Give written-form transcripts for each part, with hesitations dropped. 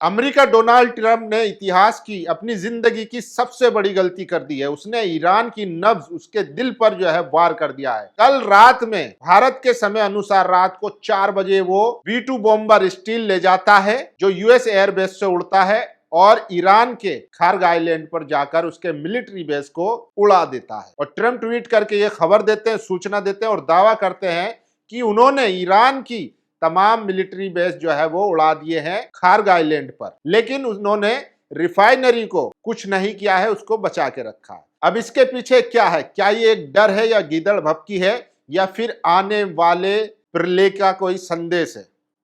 America Donald Trump ने इतिहास की अपनी जिंदगी की सबसे बड़ी गलती कर दी है। उसने ईरान की नब्ज उसके दिल पर जो है वार कर दिया है। कल रात में भारत के समय अनुसार रात को 4 बजे वो B2 बॉम्बर स्टील ले जाता है जो यूएस एयरबेस से उड़ता है और ईरान के खार्ग आइलैंड पर जाकर उसके मिलिट्री बेस को उड़ा देता है। और ट्रंप ट्वीट करके ये खबर देते हैं, सूचना देते हैं और दावा करते हैं कि उन्होंने ईरान की तमाम मिलिट्री बेस जो है वो उड़ा दिए हैं खार्ग आइलैंड पर, लेकिन उन्होंने रिफाइनरी को कुछ नहीं किया है, उसको बचा के रखा है। अब इसके पीछे क्या है? क्या ये एक डर है या गीदड़ भपकी है या फिर आने वाले प्रलय का कोई संदेश है?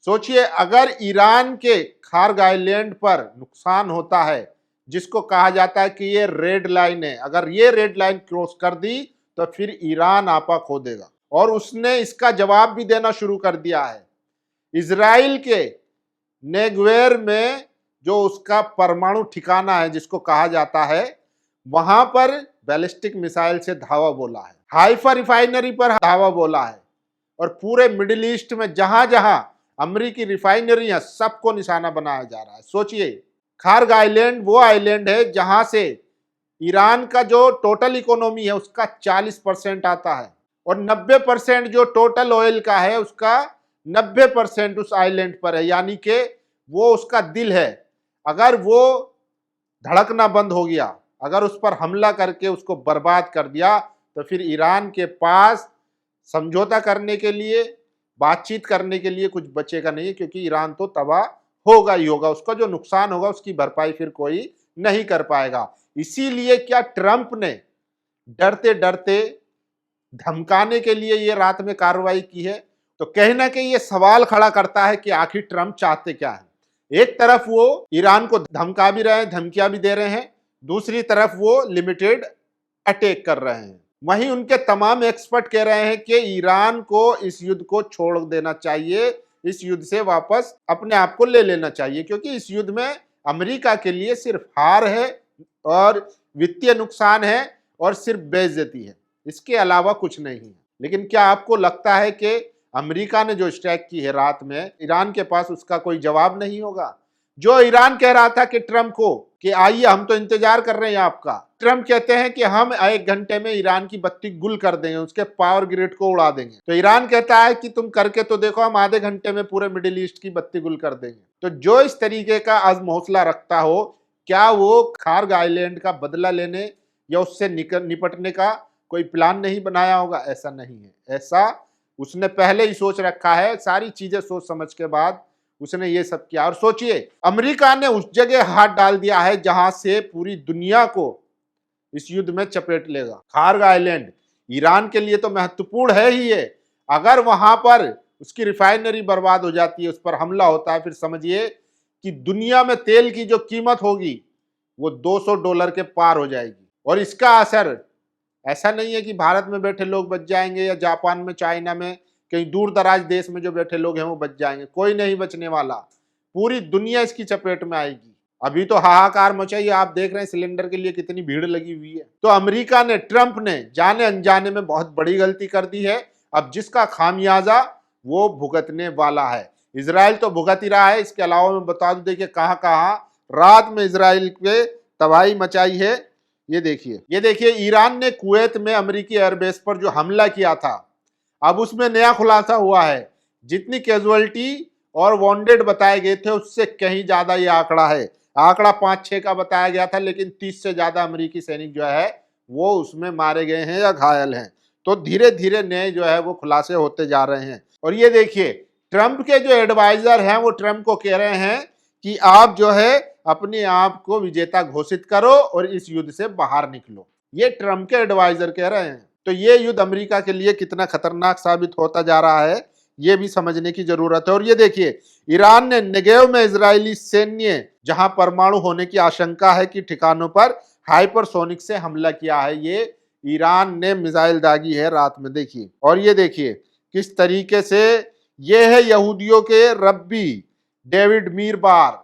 सोचिए, अगर ईरान के खार्ग आइलैंड पर नुकसान होता है, जिसको कहा जाता है कि ये रेड लाइन है, अगर ये रेड लाइन क्रॉस कर दी तो फिर ईरान आपा खो देगा। और उसने इसका जवाब भी देना शुरू कर दिया है। इजराइल के नेगवेर में जो उसका परमाणु ठिकाना है, जिसको कहा जाता है, वहां पर बैलिस्टिक मिसाइल से धावा बोला है, हाइफा रिफाइनरी पर धावा बोला है और पूरे मिडिल ईस्ट में जहां जहां अमेरिकी रिफाइनरियां सबको निशाना बनाया जा रहा है। सोचिए, खार्ग आइलैंड वो आइलैंड है जहां से ईरान का जो टोटल इकोनॉमी है उसका 40% आता है और 90% जो टोटल ऑयल का है उसका 90% उस आइलैंड पर है, यानी कि वो उसका दिल है। अगर वो धड़कना बंद हो गया, अगर उस पर हमला करके उसको बर्बाद कर दिया, तो फिर ईरान के पास समझौता करने के लिए, बातचीत करने के लिए कुछ बचेगा नहीं, क्योंकि ईरान तो तबाह होगा ही होगा। उसका जो नुकसान होगा उसकी भरपाई फिर कोई नहीं कर पाएगा। इसीलिए क्या ट्रंप ने डरते डरते धमकाने के लिए ये रात में कार्रवाई की है? तो कहीं ना कहीं ये सवाल खड़ा करता है कि आखिर ट्रंप चाहते क्या है। एक तरफ वो ईरान को धमका भी रहे हैं, धमकियां भी दे रहे हैं, दूसरी तरफ वो लिमिटेड अटैक कर रहे हैं। वहीं उनके तमाम एक्सपर्ट कह रहे हैं कि ईरान को इस युद्ध को छोड़ देना चाहिए, इस युद्ध से वापस अपने आप को ले लेना चाहिए, क्योंकि इस युद्ध में अमेरिका के लिए सिर्फ हार है और वित्तीय नुकसान है और सिर्फ बेइज्जती है, इसके अलावा कुछ नहीं है। लेकिन क्या आपको लगता है कि अमेरिका ने जो स्ट्राइक की है रात में, ईरान के पास उसका कोई जवाब नहीं होगा? जो ईरान कह रहा था कि ट्रंप को कि आइए हम तो इंतजार कर रहे हैं आपका, ट्रंप कहते हैं कि हम 1 घंटे में ईरान की बत्ती गुल कर देंगे, उसके पावर ग्रिड को उड़ा देंगे। तो ईरान कहता है कि तुम करके तो देखो, हम आधे घंटे में पूरे मिडिल ईस्ट की बत्ती गुल कर देंगे। तो जो इस तरीके का अज़्म हौसला रखता हो, क्या वो खार्ग आइलैंड का बदला लेने या उससे निपटने का कोई प्लान नहीं बनाया होगा? ऐसा नहीं है, ऐसा उसने पहले ही सोच रखा है। सारी चीजें सोच समझ के बाद उसने ये सब किया। और सोचिए, अमेरिका ने उस जगह हाथ डाल दिया है जहां से पूरी दुनिया को इस युद्ध में चपेट लेगा। खार्ग आइलैंड ईरान के लिए तो महत्वपूर्ण है ही है। अगर वहां पर उसकी रिफाइनरी बर्बाद हो जाती है, उस पर हमला होता है, फिर समझिए कि दुनिया में तेल की जो कीमत होगी वो $200 के पार हो जाएगी। और इसका असर ऐसा नहीं है कि भारत में बैठे लोग बच जाएंगे या जापान में, चाइना में, कहीं दूर दराज देश में जो बैठे लोग हैं वो बच जाएंगे। कोई नहीं बचने वाला, पूरी दुनिया इसकी चपेट में आएगी। अभी तो हाहाकार मचाई, आप देख रहे हैं सिलेंडर के लिए कितनी भीड़ लगी हुई है। तो अमेरिका ने, ट्रंप ने जाने अनजाने में बहुत बड़ी गलती कर दी है, अब जिसका खामियाजा वो भुगतने वाला है। इजराइल तो भुगत ही रहा है, इसके अलावा मैं बता दूं, देखिए कहां कहां रात में इजराइल पे तबाही मचाई है। ये देखिए ईरान ने कुवैत में अमेरिकी एयरबेस पर जो हमला किया था, अब उसमें नया खुलासा हुआ है। जितनी कैजुअलिटी और वॉन्डेड बताए गए थे उससे कहीं ज्यादा ये आंकड़ा है। आंकड़ा 5-6 का बताया गया था, लेकिन 30 से ज्यादा अमेरिकी सैनिक जो है वो उसमें मारे गए हैं या घायल हैं। तो धीरे धीरे नए जो है वो खुलासे होते जा रहे हैं। और ये देखिए, ट्रंप के जो एडवाइजर हैं वो ट्रंप को कह रहे हैं कि आप जो है अपने आप को विजेता घोषित करो और इस युद्ध से बाहर निकलो। ये ट्रंप के एडवाइजर कह रहे हैं। तो ये युद्ध अमेरिका के लिए कितना खतरनाक साबित होता जा रहा है, ये भी समझने की जरूरत है। और ये देखिए, ईरान ने नेगेव में इजरायली सैन्य जहां परमाणु होने की आशंका है कि ठिकानों पर हाइपरसोनिक से हमला किया है। ये ईरान ने मिसाइल दागी है रात में, देखिए। और ये देखिए किस तरीके से ये है यहूदियों के रब्बी डेविड मीरबार,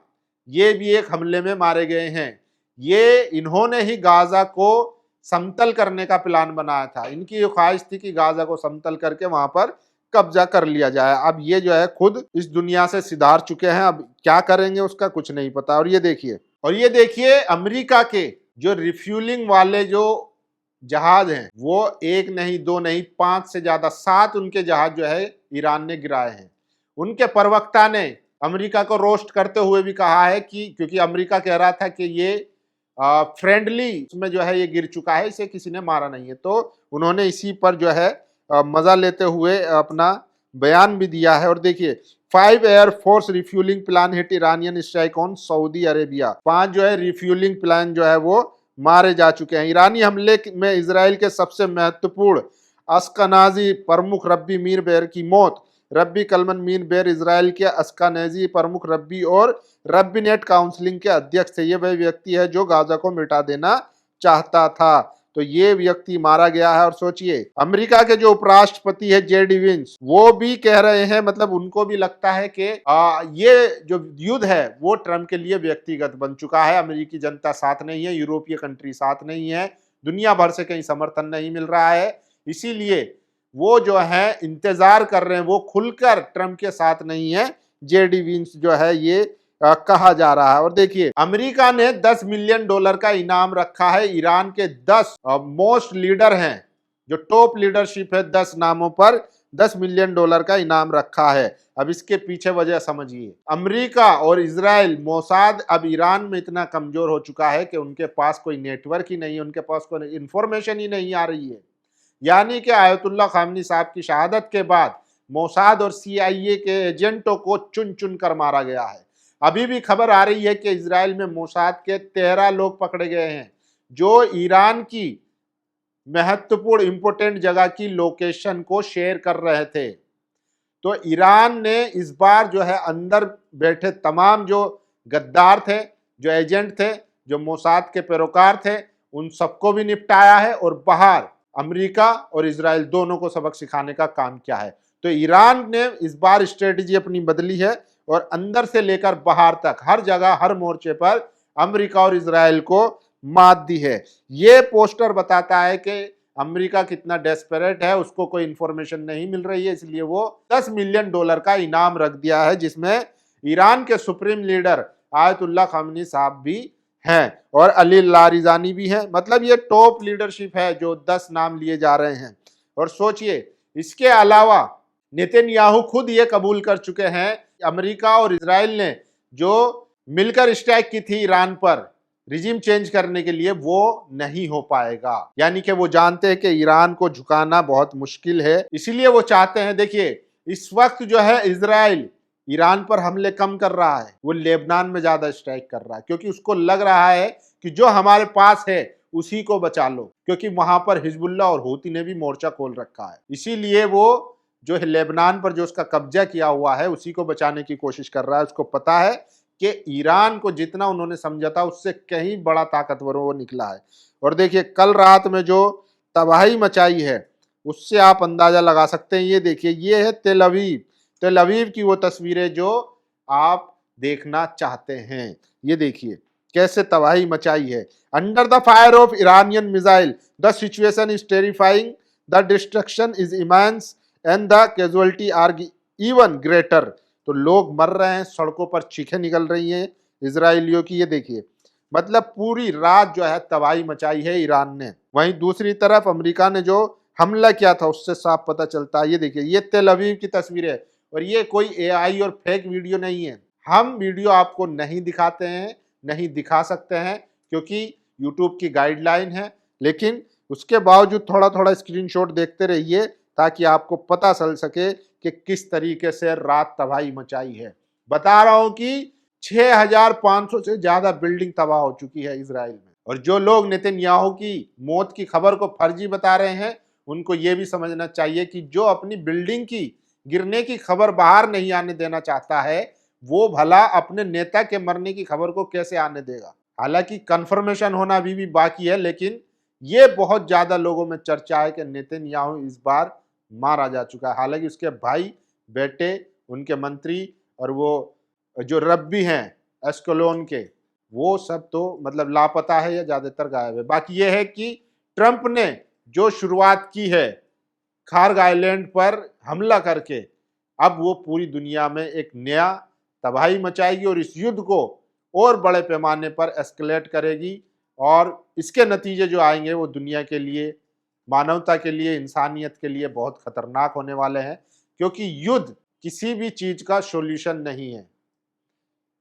ये भी एक हमले में मारे गए हैं। ये इन्होंने ही गाजा को समतल करने का प्लान बनाया था। इनकी ख्वाहिश थी कि गाजा को समतल करके वहां पर कब्जा कर लिया जाए। अब ये जो है खुद इस दुनिया से सिधार चुके हैं, अब क्या करेंगे उसका कुछ नहीं पता। और ये देखिए अमेरिका के जो रिफ्यूलिंग वाले जो जहाज हैं वो एक नहीं दो नहीं 5 से ज्यादा 7 उनके जहाज जो है ईरान ने गिराए हैं। उनके प्रवक्ता ने अमेरिका को रोस्ट करते हुए भी कहा है कि क्योंकि अमेरिका कह रहा था कि ये फ्रेंडली उसमें जो है ये गिर चुका है, इसे किसी ने मारा नहीं है, तो उन्होंने इसी पर जो है मजा लेते हुए अपना बयान भी दिया है। और देखिए 5 air force refuelling plan hit Iranian strike on Saudi Arabia. 5 जो है रिफ्यूलिंग प्लान जो है वो मारे जा चुके हैं। ईरानी हमले में इजराइल के सबसे महत्वपूर्ण अस्कनाजी प्रमुख रब्बी मीर बेर की मौत। रब्बी कलमन मीर बेर इजराइल के अस्कनाजी प्रमुख रब्बी और रब्बी नेट काउंसिलिंग के अध्यक्ष थे। ये वह व्यक्ति है जो गाजा को मिटा देना चाहता था, तो ये व्यक्ति मारा गया है। और सोचिए अमेरिका के जो उपराष्ट्रपति है जेडी विंस, वो भी कह रहे हैं, मतलब उनको भी लगता है कि ये जो युद्ध है वो ट्रंप के लिए व्यक्तिगत बन चुका है। अमेरिकी जनता साथ नहीं है, यूरोपीय कंट्री साथ नहीं है, दुनिया भर से कहीं समर्थन नहीं मिल रहा है, इसीलिए वो जो है इंतजार कर रहे हैं, वो खुलकर ट्रंप के साथ नहीं है। जेडी विंस जो है ये कहा जा रहा है। और देखिए अमेरिका ने $10 मिलियन का इनाम रखा है। ईरान के 10 मोस्ट लीडर हैं, जो टॉप लीडरशिप है, 10 नामों पर $10 मिलियन का इनाम रखा है। अब इसके पीछे वजह समझिए, अमेरिका और इजराइल मोसाद अब ईरान में इतना कमजोर हो चुका है कि उनके पास कोई नेटवर्क ही नहीं है, उनके पास कोई इंफॉर्मेशन ही नहीं आ रही है। यानी कि आयतुल्लाह खामनी साहब की शहादत के बाद मोसाद और CIA के एजेंटों को चुन चुन कर मारा गया है। अभी भी खबर आ रही है कि इजराइल में मोसाद के 13 लोग पकड़े गए हैं जो ईरान की महत्वपूर्ण इंपोर्टेंट जगह की लोकेशन को शेयर कर रहे थे। तो ईरान ने इस बार जो है अंदर बैठे तमाम जो गद्दार थे, जो एजेंट थे, जो मोसाद के पैरोकार थे, उन सबको भी निपटाया है और बाहर अमेरिका और इजराइल दोनों को सबक सिखाने का काम किया है। तो ईरान ने इस बार स्ट्रेटेजी अपनी बदली है और अंदर से लेकर बाहर तक हर जगह हर मोर्चे पर अमेरिका और इजराइल को मात दी है। ये पोस्टर बताता है कि अमेरिका कितना डेस्परेट है, उसको कोई इंफॉर्मेशन नहीं मिल रही है, इसलिए वो $10 मिलियन का इनाम रख दिया है, जिसमें ईरान के सुप्रीम लीडर आयतुल्लाह खामनी साहब भी हैं और अली लारिजानी भी हैं। मतलब ये टॉप लीडरशिप है जो 10 नाम लिए जा रहे हैं। और सोचिए इसके अलावा नेतन्याहू खुद ये कबूल कर चुके हैं, अमेरिका और इजराइल ने जो मिलकर स्ट्राइक की थी ईरान पर रिजीम चेंज करने के लिए, वो नहीं हो पाएगा। यानी कि वो जानते हैं कि ईरान को झुकाना बहुत मुश्किल है, इसीलिए वो चाहते हैं। देखिए इस वक्त जो है इजराइल ईरान पर हमले कम कर रहा है, वो लेबनान में ज्यादा स्ट्राइक कर रहा है, क्योंकि उसको लग रहा है कि जो हमारे पास है उसी को बचा लो, क्योंकि वहां पर हिजबुल्ला और हूती ने भी मोर्चा खोल रखा है। इसीलिए वो जो है लेबनान पर जो उसका कब्जा किया हुआ है उसी को बचाने की कोशिश कर रहा है। उसको पता है कि ईरान को जितना उन्होंने समझा था उससे कहीं बड़ा ताकतवर वो निकला है। और देखिए कल रात में जो तबाही मचाई है उससे आप अंदाजा लगा सकते हैं। ये देखिए ये है तेल अवीव की वो तस्वीरें जो आप देखना चाहते हैं। ये देखिए कैसे तबाही मचाई है। Under the fire of Iranian missile the situation is terrifying, the destruction is immense and the casualty are even greater. तो लोग मर रहे हैं, सड़कों पर चीखें निकल रही हैं इजराइलियों की। ये देखिए मतलब पूरी रात जो है तबाही मचाई है ईरान ने। वहीं दूसरी तरफ अमेरिका ने जो हमला किया था उससे साफ पता चलता है। ये देखिए ये तेल अवीव की तस्वीर है और ये कोई AI और फेक वीडियो नहीं है। हम वीडियो आपको नहीं दिखाते हैं, नहीं दिखा सकते हैं क्योंकि यूट्यूब की गाइडलाइन है, लेकिन उसके बावजूद थोड़ा थोड़ा स्क्रीनशॉट देखते रहिए ताकि आपको पता चल सके कि किस तरीके से रात तबाही मचाई है। बता रहा हूं कि 6500 से ज्यादा बिल्डिंग तबाह हो चुकी है इजराइल में। और जो लोग नेतन्याहू की मौत की खबर को फर्जी बता रहे हैं उनको ये भी समझना चाहिए कि जो अपनी बिल्डिंग की गिरने की खबर बाहर नहीं आने देना चाहता है वो भला अपने नेता के मरने की खबर को कैसे आने देगा। हालांकि कंफर्मेशन होना अभी भी बाकी है, लेकिन ये बहुत ज्यादा लोगों में चर्चा है कि नेतन्याहू इस बार मारा जा चुका है। हालांकि उसके भाई, बेटे, उनके मंत्री और वो जो रब्बी हैं एस्कलोन के, वो सब तो मतलब लापता है या ज्यादातर गायब है। बाकी ये है कि ट्रंप ने जो शुरुआत की है खार्ग आइलैंड पर हमला करके अब वो पूरी दुनिया में एक नया तबाही मचाएगी और इस युद्ध को और बड़े पैमाने पर एस्केलेट करेगी और इसके नतीजे जो आएंगे वो दुनिया के लिए, मानवता के लिए, इंसानियत के लिए बहुत खतरनाक होने वाले हैं। क्योंकि युद्ध किसी भी चीज का सॉल्यूशन नहीं है,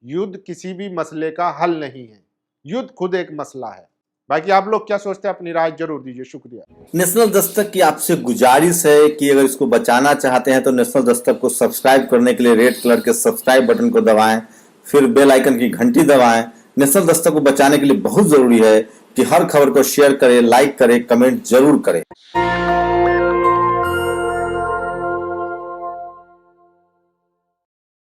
युद्ध किसी भी मसले का हल नहीं है, युद्ध खुद एक मसला है। बाकी आप लोग क्या सोचते हैं, अपनी राय जरूर दीजिए। शुक्रिया। नेशनल दस्तक की आपसे गुजारिश है कि अगर इसको बचाना चाहते हैं तो नेशनल दस्तक को सब्सक्राइब करने के लिए रेड कलर के सब्सक्राइब बटन को दबाएं, फिर बेल आइकन की घंटी दबाएं। नेशनल दस्तक को बचाने के लिए बहुत जरूरी है कि हर खबर को शेयर करें, लाइक करें, कमेंट जरूर करें।